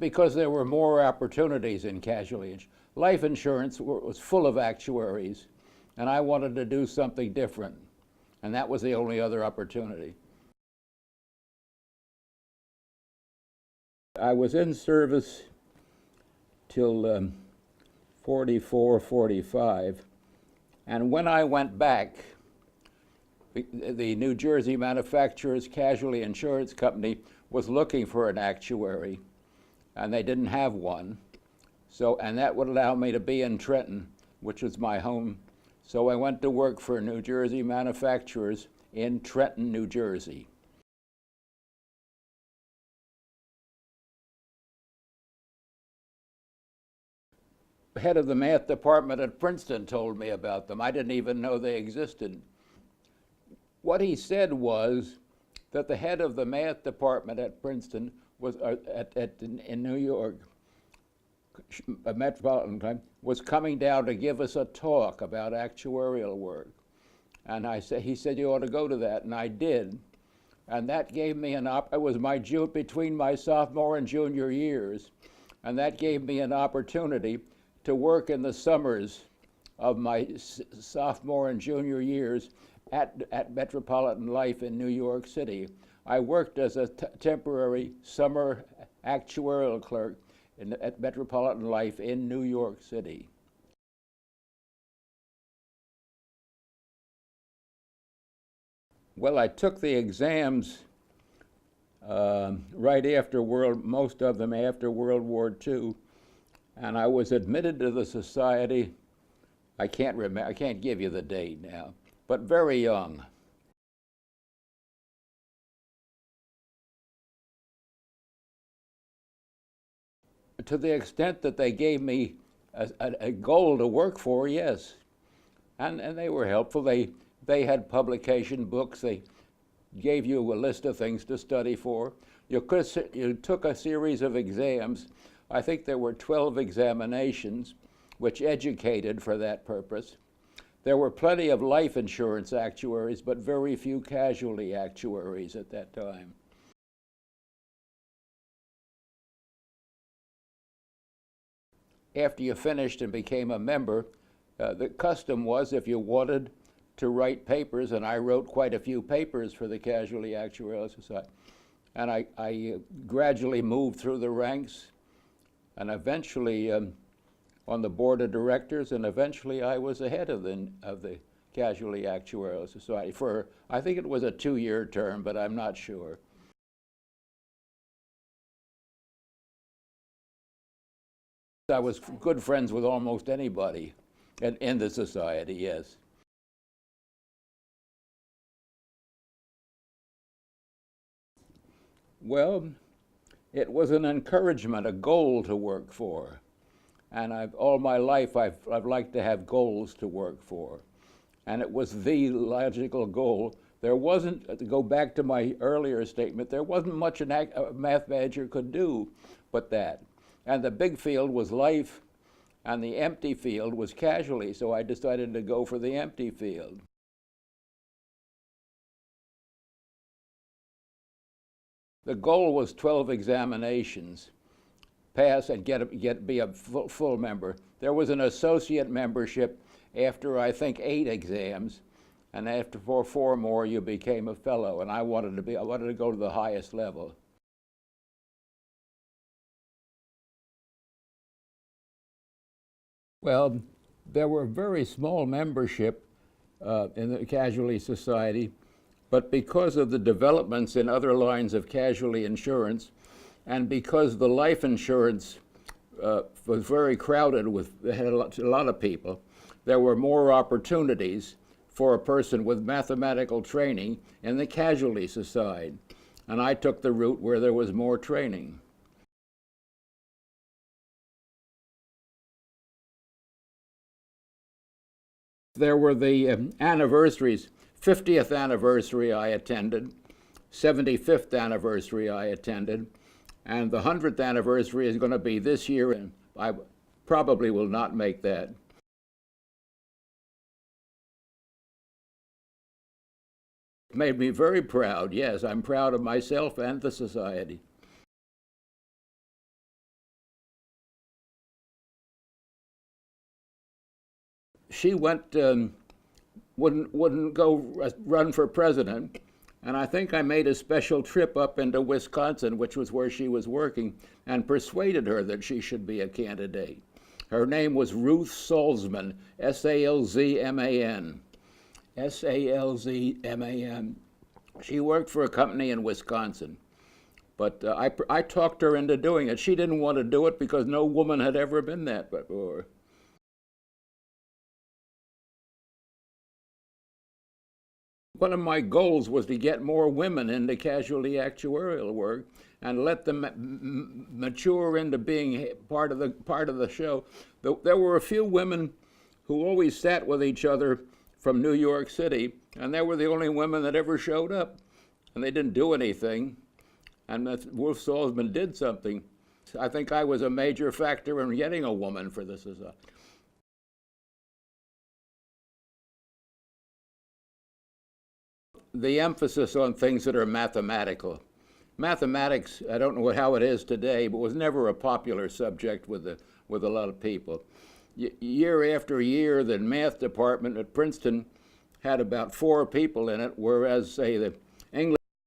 because there were more opportunities in casualty. Life insurance was full of actuaries, and I wanted to do something different, and that was the only other opportunity. I was in service till 44, 45, and when I went back, the New Jersey Manufacturers Casualty Insurance Company was looking for an actuary, and they didn't have one. So, and that would allow me to be in Trenton, which was my home. So I went to work for New Jersey Manufacturers in Trenton, New Jersey. The head of the math department at Princeton told me about them. I didn't even know they existed. What he said was that the head of the math department at Princeton was in New York, Metropolitan Time, was coming down to give us a talk about actuarial work. And he said, you ought to go to that, and I did. And that gave me it was between my sophomore and junior years, and that gave me an opportunity to work in the summers of my sophomore and junior years at Metropolitan Life in New York City. I worked as a temporary summer actuarial clerk at Metropolitan Life in New York City. Well, I took the exams right after most of them after World War II, and I was admitted to the society. I can't give you the date now, but very young. To the extent that they gave me a goal to work for, yes. And they were helpful. They had publication books. They gave you a list of things to study for. You took a series of exams. I think there were 12 examinations, which educated for that purpose. There were plenty of life insurance actuaries, but very few casualty actuaries at that time. After you finished and became a member, the custom was if you wanted to write papers, and I wrote quite a few papers for the Casualty Actuarial Society, and I gradually moved through the ranks, and eventually on the board of directors, and eventually I was the head of the Casualty Actuarial Society for, I think it was a 2-year term, but I'm not sure. I was good friends with almost anybody in the society, yes. Well, it was an encouragement, a goal to work for. And all my life, I've liked to have goals to work for. And it was the logical goal. There wasn't, to go back to my earlier statement, there wasn't much a math major could do but that. And the big field was life, and the empty field was casualty, so I decided to go for the empty field. The goal was 12 examinations, pass and be a full member. There was an associate membership after, I think, 8 exams, and after 4 more, you became a fellow, and I wanted to go to the highest level. Well, there were very small membership in the Casualty Society, but because of the developments in other lines of casualty insurance, and because the life insurance was very crowded had a lot of people, there were more opportunities for a person with mathematical training in the Casualty Society, and I took the route where there was more training. There were the anniversaries. 50th anniversary I attended, 75th anniversary I attended, and the 100th anniversary is going to be this year, and I probably will not make that. It made me very proud. Yes, I'm proud of myself and the society. she went, wouldn't go run for president. And I think I made a special trip up into Wisconsin, which was where she was working, and persuaded her that she should be a candidate. Her name was Ruth Salzman, S-A-L-Z-M-A-N. S-A-L-Z-M-A-N. She worked for a company in Wisconsin. But I talked her into doing it. She didn't want to do it because no woman had ever been that before. One of my goals was to get more women into casualty actuarial work and let them mature into being part of the show. There were a few women who always sat with each other from New York City, and they were the only women that ever showed up, and they didn't do anything. And Ruth Salzman did something. I think I was a major factor in getting a woman for the society. The emphasis on things that are mathematical. Mathematics, I don't know how it is today, but was never a popular subject with a lot of people. Year after year, the math department at Princeton had about 4 people in it, whereas, say, the English